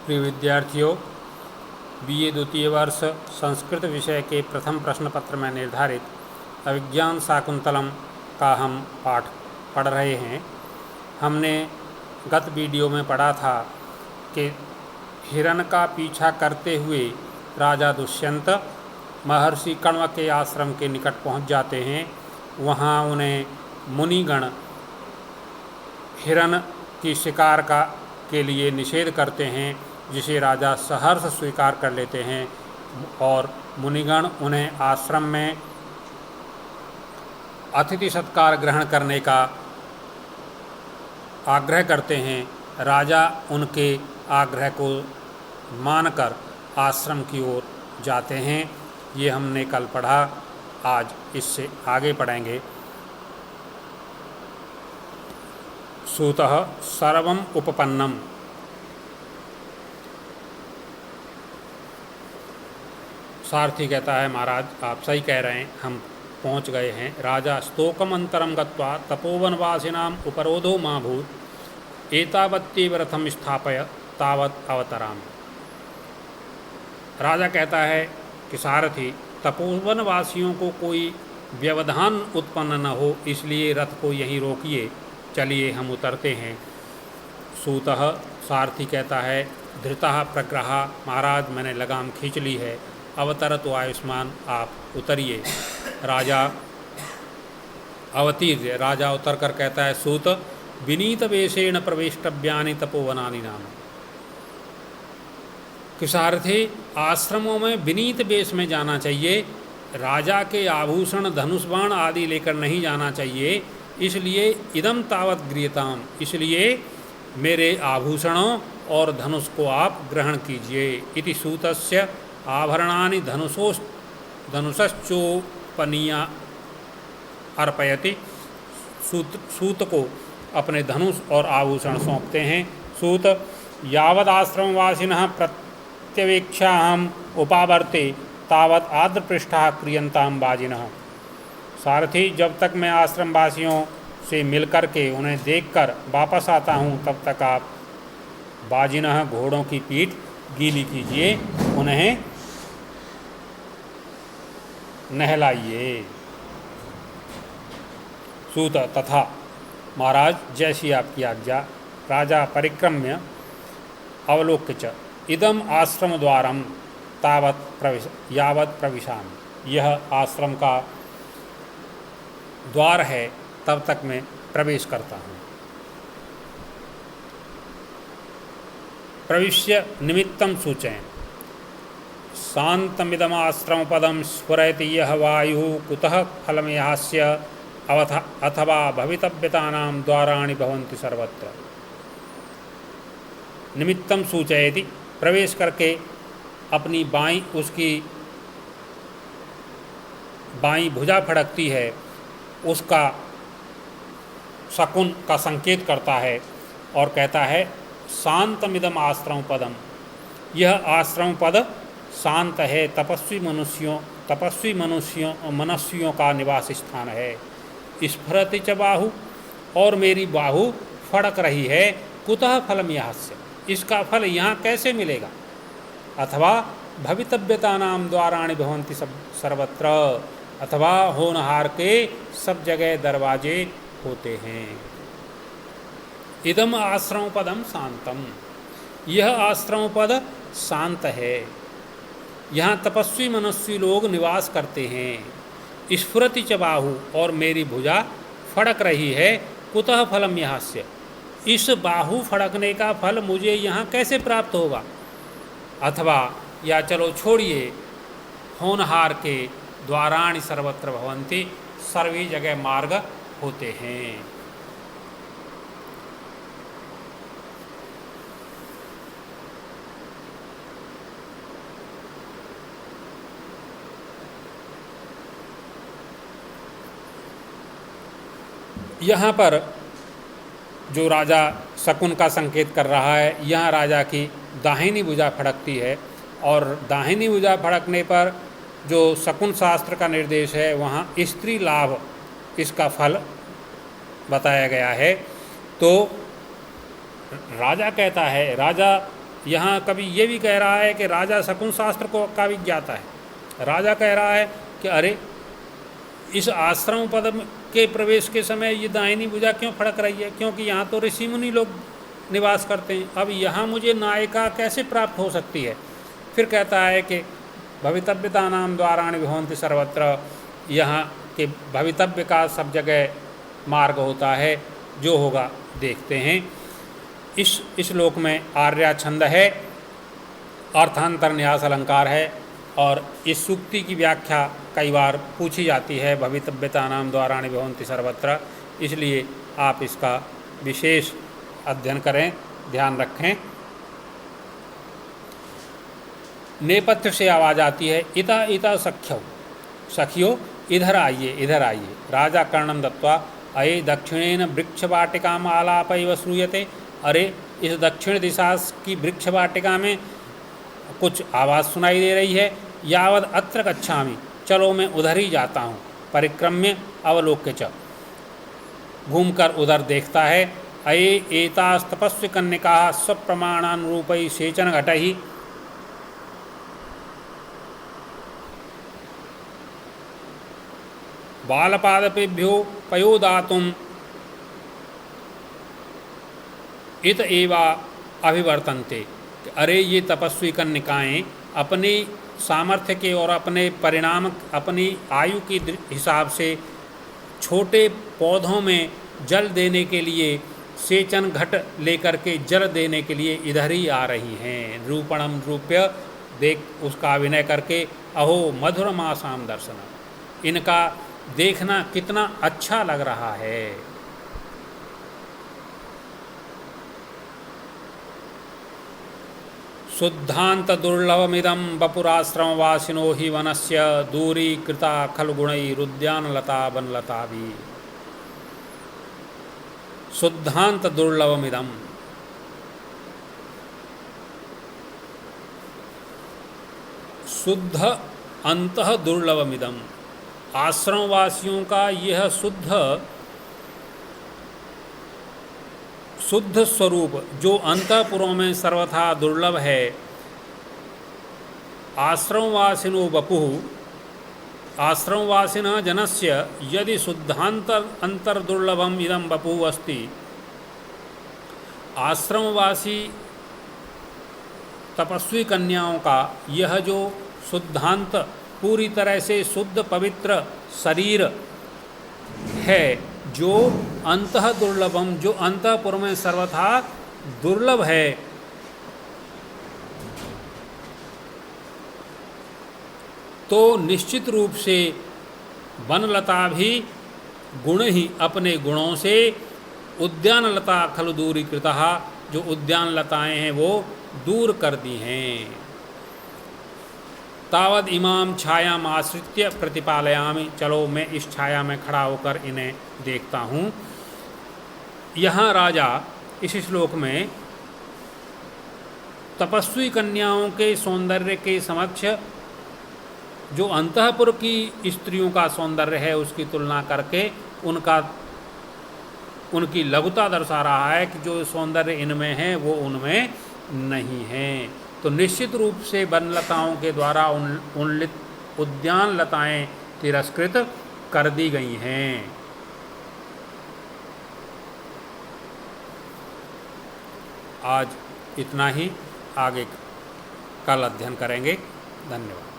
प्रिय विद्यार्थियों, बीए द्वितीय वर्ष संस्कृत विषय के प्रथम प्रश्न पत्र में निर्धारित अभिज्ञान शाकुंतलम का हम पाठ पढ़ रहे हैं। हमने गत वीडियो में पढ़ा था कि हिरण का पीछा करते हुए राजा दुष्यंत महर्षि कण्व के आश्रम के निकट पहुंच जाते हैं। वहां उन्हें मुनिगण हिरण की शिकार के लिए निषेध करते हैं, जिसे राजा सहर्ष स्वीकार कर लेते हैं और मुनिगण उन्हें आश्रम में अतिथि सत्कार ग्रहण करने का आग्रह करते हैं। राजा उनके आग्रह को मानकर आश्रम की ओर जाते हैं। ये हमने कल पढ़ा, आज इससे आगे पढ़ेंगे। सूतः सर्वम उपपन्नम। सारथी कहता है, महाराज आप सही कह रहे हैं, हम पहुंच गए हैं। राजा स्तोकम अंतरम गत्वा तपोवनवासिनाम उपरोधो मा भूत एतावत्ति व्रतम स्थापय तावत अवतराम। राजा कहता है कि सारथी, तपोवनवासियों को कोई व्यवधान उत्पन्न न हो, इसलिए रथ को यहीं रोकिए, चलिए हम उतरते हैं। सूतः सारथी कहता है, धृतः प्रग्रह, महाराज मैंने लगाम खींच ली है। अवतरत आयुष्मान, आप उतरिए। राजा अवतीर्य, राजा उतर कर कहता है, सूत विनीत वेशेण प्रवेष्टव्यानि तपोवनानि नाम। कि सारथी, आश्रमों में विनीत वेश में जाना चाहिए, राजा के आभूषण धनुष बाण आदि लेकर नहीं जाना चाहिए। इसलिए इदम तावत गृह्यताम, इसलिए मेरे आभूषणों और धनुष को आप ग्रहण कीजिए। इति सूतस्य आभरणानि धनुषश्चोपनीया अर्पयति। सूत को अपने धनुष और आभूषण सौंपते हैं। सूत यावदाश्रमवासिनः प्रत्यवेक्षाहम् उपावर्ते तावत् आर्द्रपृष्ठः क्रियन्तां बाजिनः। सारथी, जब तक मैं आश्रमवासियों से मिलकर के उन्हें देखकर वापस आता हूँ, तब तक आप बाजिनः घोड़ों की पीठ गीली कीजिए, उन्हें नहलाइए। सूत तथा, महाराज जैसी आपकी आज्ञा। राजा परिक्रम्य अवलोक्य च इदम आश्रम द्वारम यावत् प्रविशामि। यह आश्रम का द्वार है, तब तक मैं प्रवेश करता हूँ। प्रविश्य निमित्तं सूचयन् शान्तमिदमाश्रम पदम स्फुरयति यः वायुः कुतः फलमयास्य अथवा भवितव्यतानां द्वाराणि भवन्ति सर्वत्र। निमित्तं सूचयति, प्रवेश करके अपनी उसकी बाईं भुजा फड़कती है, उसका शकुन का संकेत करता है और कहता है, शांतमिदम आश्रम पदम, यह आश्रम पद शांत है, तपस्वी मनुष्यों का निवास स्थान है। स्फुरति च बाहु, और मेरी बाहु फड़क रही है। कुतः फलम यास्य, इसका फल यहाँ कैसे मिलेगा। अथवा भवितव्यतानां द्वाराणि भवन्ति सर्वत्र, अथवा होनहार के सब जगह दरवाजे होते हैं। इदम आश्रम पदम शांतम, यह आश्रम पद शांत है, यहाँ तपस्वी मनुष्य लोग निवास करते हैं। स्फुरति च बाहु, और मेरी भुजा फड़क रही है। कुतः फलम यहास्य, इस बाहु फड़कने का फल मुझे यहाँ कैसे प्राप्त होगा। अथवा, या चलो छोड़िए, होनहार के द्वाराणि सर्वत्र भवन्ति, सभी जगह मार्ग होते हैं। यहाँ पर जो राजा शकुन का संकेत कर रहा है, यहाँ राजा की दाहिनी भुजा फड़कती है, और दाहिनी भुजा फड़कने पर जो शकुन शास्त्र का निर्देश है, वहाँ स्त्री लाभ इसका फल बताया गया है। तो राजा कहता है, राजा यहाँ कवि ये भी कह रहा है कि राजा शकुन शास्त्र को का भी ज्ञाता है। राजा कह रहा है कि अरे इस आश्रम पद के प्रवेश के समय ये दाहिनी भुजा क्यों फड़क रही है, क्योंकि यहाँ तो ऋषि मुनि लोग निवास करते हैं, अब यहाँ मुझे नायिका कैसे प्राप्त हो सकती है। फिर कहता है कि भवितव्यता नाम द्वाराणि विभवन्ति सर्वत्र, यहाँ के भवितव्य का सब जगह मार्ग होता है, जो होगा देखते हैं। इस श्लोक में आर्या छंद है, अर्थांतर न्यास अलंकार है, और इस सूक्ति की व्याख्या कई बार पूछी जाती है, भवितव्यता नाम द्वाराणि विभवन्ति सर्वत्र, इसलिए आप इसका विशेष अध्ययन करें, ध्यान रखें। नेपथ्य से आवाज़ आती है, इता इता सख्यो, सखियो इधर आइए, इधर आइए। राजा कर्णम दत्वा अये दक्षिणेन वृक्ष वाटिकाम आलापैव श्रूयते, अरे इस दक्षिण दिशा की वृक्ष वाटिका में कुछ आवाज़ सुनाई दे रही है। यावद अत्र गच्छामि, चलो मैं उधर ही जाता हूँ। परिक्रम्य अवलोक्य च, घूमकर उधर देखता है। अये एतास्तपस्वी कन्यका स्वप्रमाणानुरूपै सेचन घटैः, बालपादपेभ्यो पयोदातुम इत एवा अभिवर्तन्ते, अरे ये तपस्वी कन्यकाएँ अपने सामर्थ्य के और अपने परिणाम, अपनी आयु के हिसाब से छोटे पौधों में जल देने के लिए, सेचन घट लेकर के जल देने के लिए इधर ही आ रही हैं। रूपणम रूप्य, देख उसका अभिनय करके, अहो मधुरमासाम दर्शन, इनका देखना कितना अच्छा लग रहा है। शुद्धांत दुर्लभमिदं वपुराश्रमवासिनो हि वनस्य दूरीकृता खलु गुणैरुद्यानलता वनलताभिः। शुद्धांत दुर्लभमिदं, शुद्ध अंतः दुर्लभमिदं, आश्रमवासियों का यह शुद्ध स्वरूप जो अंतःपुरों में सर्वथा दुर्लभ है। आश्रमवासिनो वपुः, आश्रमवासिनः जनस्य यदि शुद्धांतर्दुर्लभम इदं वपुः अस्ति, आश्रमवासी तपस्वी कन्याओं का यह जो शुद्धांत, पूरी तरह से शुद्ध पवित्र शरीर है, जो अंतः दुर्लभम, जो अंतःपुर में सर्वथा दुर्लभ है, तो निश्चित रूप से वनलता भी गुण ही अपने गुणों से उद्यानलता खलु दूरीकृतः, जो उद्यान लताएँ हैं वो दूर कर दी हैं। तावद इमाम छायाम आश्रित्य प्रतिपालयामि, चलो मैं इस छाया में खड़ा होकर इन्हें देखता हूँ। यहाँ राजा इस श्लोक में तपस्वी कन्याओं के सौंदर्य के समक्ष जो अंतःपुर की स्त्रियों का सौंदर्य है उसकी तुलना करके उनकी लघुता दर्शा रहा है कि जो सौंदर्य इनमें है वो उनमें नहीं है। तो निश्चित रूप से वनलताओं के द्वारा उन्लित उद्यान लताएँ तिरस्कृत कर दी गई हैं। आज इतना ही, आगे कल अध्ययन करेंगे। धन्यवाद।